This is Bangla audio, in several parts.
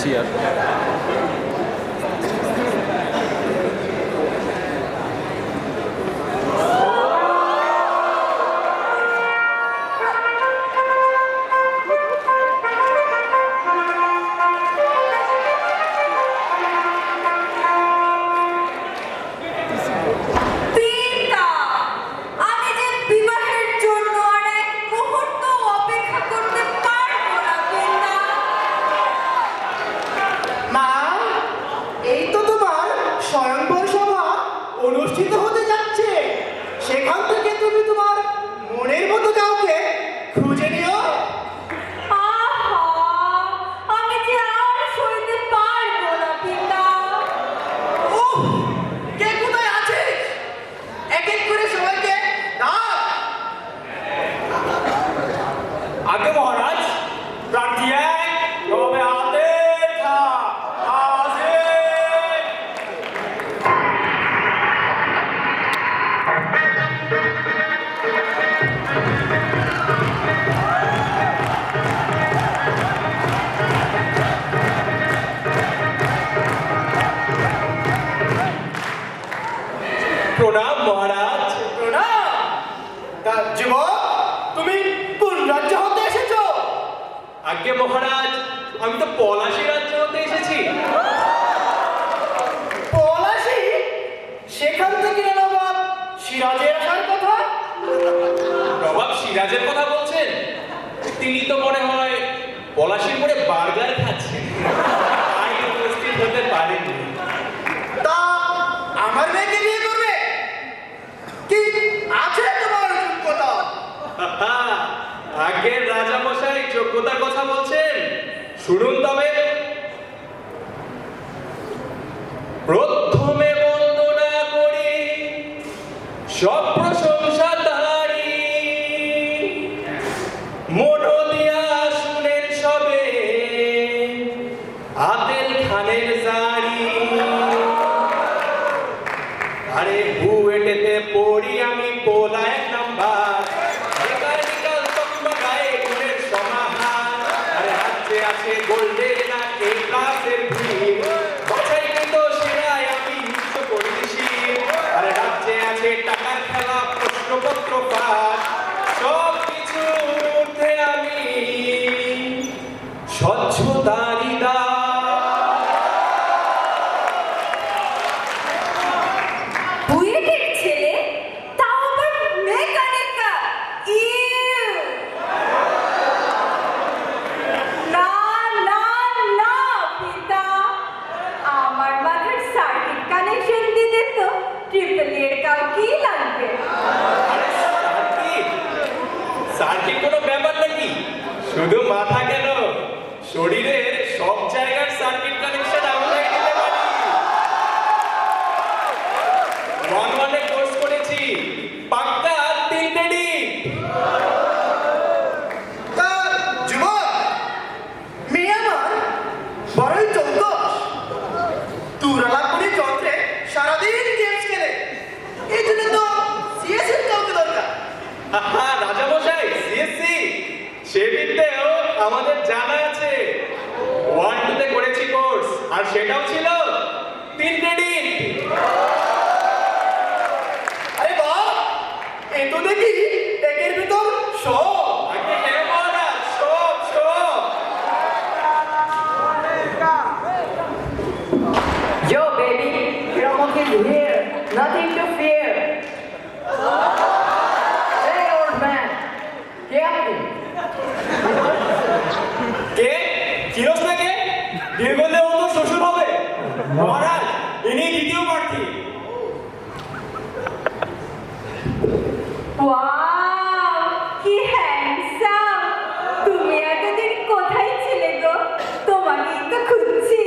চেয়ার। প্রণাম মহারাজ। প্রণাম। তা যুবক, তুমি কোন রাজ্য হতে এসেছো? আজ্ঞে মহারাজ, আমি তো পলাশী রাজ্য হতে এসেছি। পলাশী? সেখান থেকে নবাব সিরাজের আসার কথা। নবাব সিরাজের কথা বলছেন? তিনি তো মনে হয় পলাশীর পরে বার্গার খাচ্ছেন, তাই উপস্থিত হতে পারেননি। তা আমার মেয়েকে বিয়ে করবে? কি আছে তোমার যোগ্যতা? আগের রাজামশাই যোগ্যতার কথা বলছেন, শুনুন তবে। প্রথমে বন্দনা করি সব প্রশংসা তারি, মন দিয়া শুনেন সবে আতেল খানের জারি। আরে বুয়েটেতে পড়ি আমি পোলা এক নাম্বার, আছে গোল্ডেন আর এ ক্লাসের ভিড়, বাছাই কিন্তু সেরাই আমি নৃত্য করেছি। আর রাজ্যে আছে টাকার খেলা, প্রশ্নপত্র পাস, সব কিছুর ঊর্ধ্বে আমি স্বচ্ছতারই দাস। বুয়েটের ছেলে, তাও আবার মেকানিকা। না না না পিতা, আমার মাথার সার্কিট কানেকশন দিতে তো ট্রিপল এর কাউকেই লাগবে। সার্কিট কোনো ব্যাপার নাকি? শুধু মাথা কেন, শরীরের সব জায়গার সার্কিট কানেকশন আমরা দিতে পারি। 1-1 কোর্স করেছি, পাক্কা 3টে ডিপ। তা যুবক, মেয়ে আমার বড়ই চৌকস। তুরালাপুরি যন্ত্রে সারাদিন গেমস খেলে, এই জন্য তো সিএসএর কাউকে দরকার। রাজামশাই, সিএসসি সে বিদ্যেও আমাদের জানা আছে। 1-2 করেছি কোর্স, আর সেটাও ছিল 3টে ডিপ। আরে বাহ, এ তো দেখি একের ভিতর সব। আগে হ্যাঁ মহারাজ, সব সব। Yo, baby, Kramak is here. Nothing to fear. Hey, old man. কে আপনি? কে? চিরস না কে? বিয়ে করলে ও তো শ্বশুর হবে। মহারাজ, ইনি দ্বিতীয় প্রার্থী। ওয়াও, কি হ্যান্ডসাম! তুমি এতদিন কোথায় ছিলে গো? তোমাকেই তো খুঁজছি।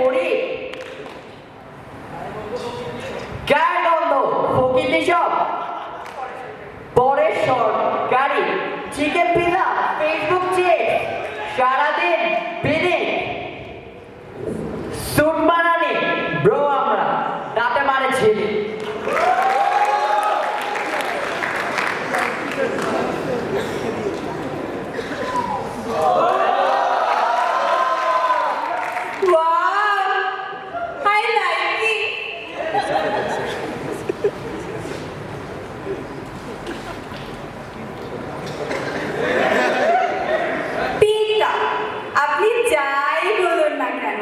পড়ি কার গন্ধ ফকিরনি সব পরের সরকারি চিকেন পিজা ফেসবুক চেক সারাদিন বিদিন সুট বানানি ব্রো আমরা তাতে মানে ছিলি Wow, I like it. পিতা, আপনি যাই বলুন না কেন,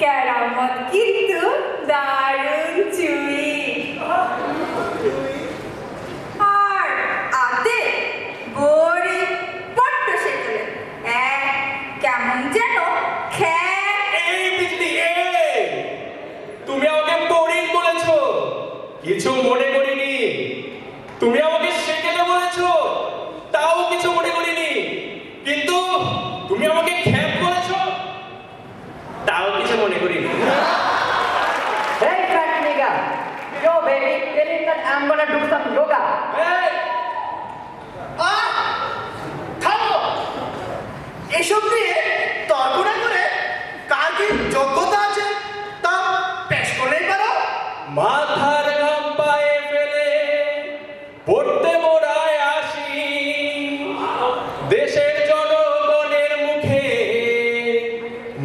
কেরামত কিন্তু দারুণ চুই। আর আতে বড়ি বড্ড সেগুলো কেমন যেন খ্যাট। এই বিজলি তুমি আমাকে বোরিং বলেছো, কিছু মনে করিনি। তুমি আমাকে সেকেলে বলেছো, তাও কিছু মনে করিনি। কিন্তু তুমি আমাকে খ্যাপ বলেছো, তাও কিছু মনে করিনি। Hey fat nigga, yo baby, tell him that I'm gonna do some yoga. এই, থামো এসব নিয়ে তর্ক না করে কার কি যোগ্যতা আছে তা পেশ করলেই পারো। মাথার ঘাম পায়ে ফেলে পড়তে মোড়ায় আসি, দেশের জনগণের মুখে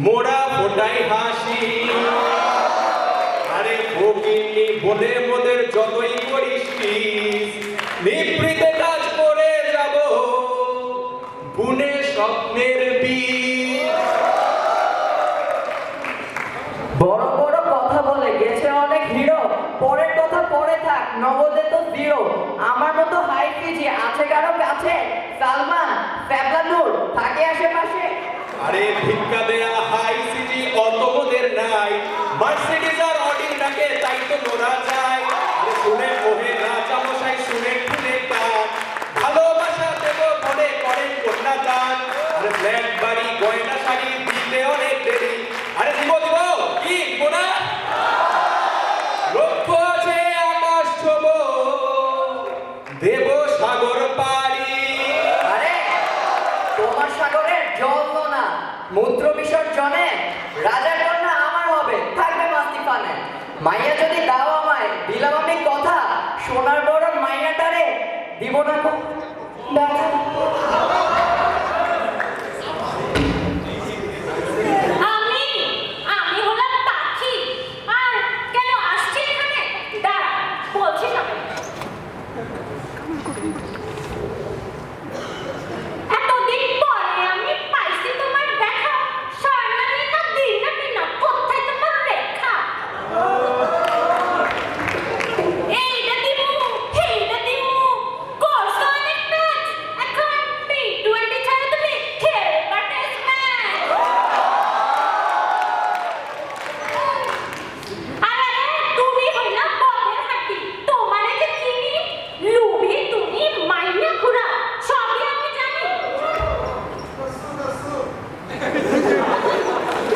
মোড়া ফোটাই হাসি। আরে ফকিন্নি বলে মোদের যতই করিস কিস, নিভৃতে কাজ করে যাব বুনে স্বপ্নের বীজ। বড় বড় কথা বলে গেছে অনেক হিরো, পরের কথা পরে থাক, নগদে তো জিরো। আমার মতো হাই পিজি আছে কারো কাছে, সালমান ফ্যাবলানুর থাকে আশেপাশে। আরে ভিক্ষা দেয়া হাই সিটি অত মোদের নাই, মার্সিডিজ আর অডির ডাকে তাই তো মোরা যায়। আরে শুনে মোহে রাজা মশাই শুনে খুলে কান, ভালোবাসা দেব বলে করেন কন্যা দান। আরে ফ্ল্যাট বাড়ি গয়না শাড়ি দিতে অনেক দেরি, আরে দিব দিব কি দিব না। লক্ষ্য আছে আকাশ ছোব, দেব সাগর পাড়ি। আরে তোমার সাগরের জল না, মূত্র বিসর্জনে রাজার কন্যা আমার হবে, থাকবে মাস্তি পানে। মাইয়া যদি দাও আমায়, দিলাম আমি কথা, সোনার বড় মাইয়াটারে দিব না গো দেখা। আমি হলাম পাখি। আর কেন আসছি এখানে? দাঁড়া, বলছি সবাই। এতদিন পরে আমি পাইছি তোমার দেখা, স্বর্ণালী না দিনাটি না, কোথায় তোমার রেখা? এইটা দিমু, সেইটা দিমু, করছো অনেক নাচ, এখন T20 ছাড়া তুমি খেলবা টেস্ট ম্যাচ। আরে তুমি হইলা পথের হাঁটি, তোমারে যে চিনি, লুবি তুমি মাইয়া ঘুরা, সবই আমি জানি।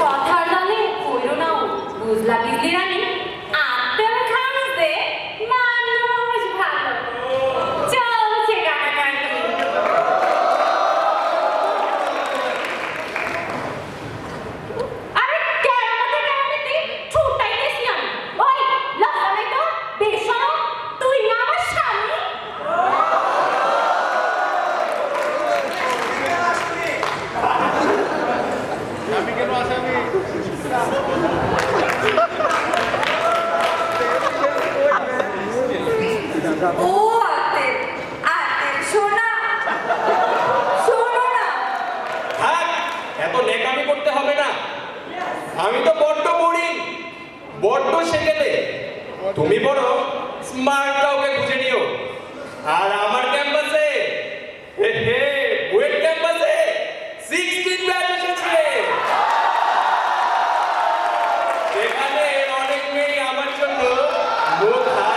কথার দামে কইরো নাও, বুঝলা বিজলি রানী? আত্মের খামছে মানুষ ভালো, চলছে কাটাকাটি। আরে কেরামতি ছুটাইতেছি আমি। ওই লজ্জা নাই তো? বেশরম, তুই না আমার স্বামী? ও আতে, আতে শোনা, শোনো না। থাক, এত নেকামি করতে হবে না। আমি তো বড্ড বোরিং, বড্ড সেকেলে। তুমি বড় স্মার্ট কাউকে খুঁজে নিও। আর আমার ক্যাম্পাসে বুয়েট ক্যাম্পাসে 16 ব্যাচ এসেছে। সেখানে অনেক মেয়ে আমার জন্য মুখ হাত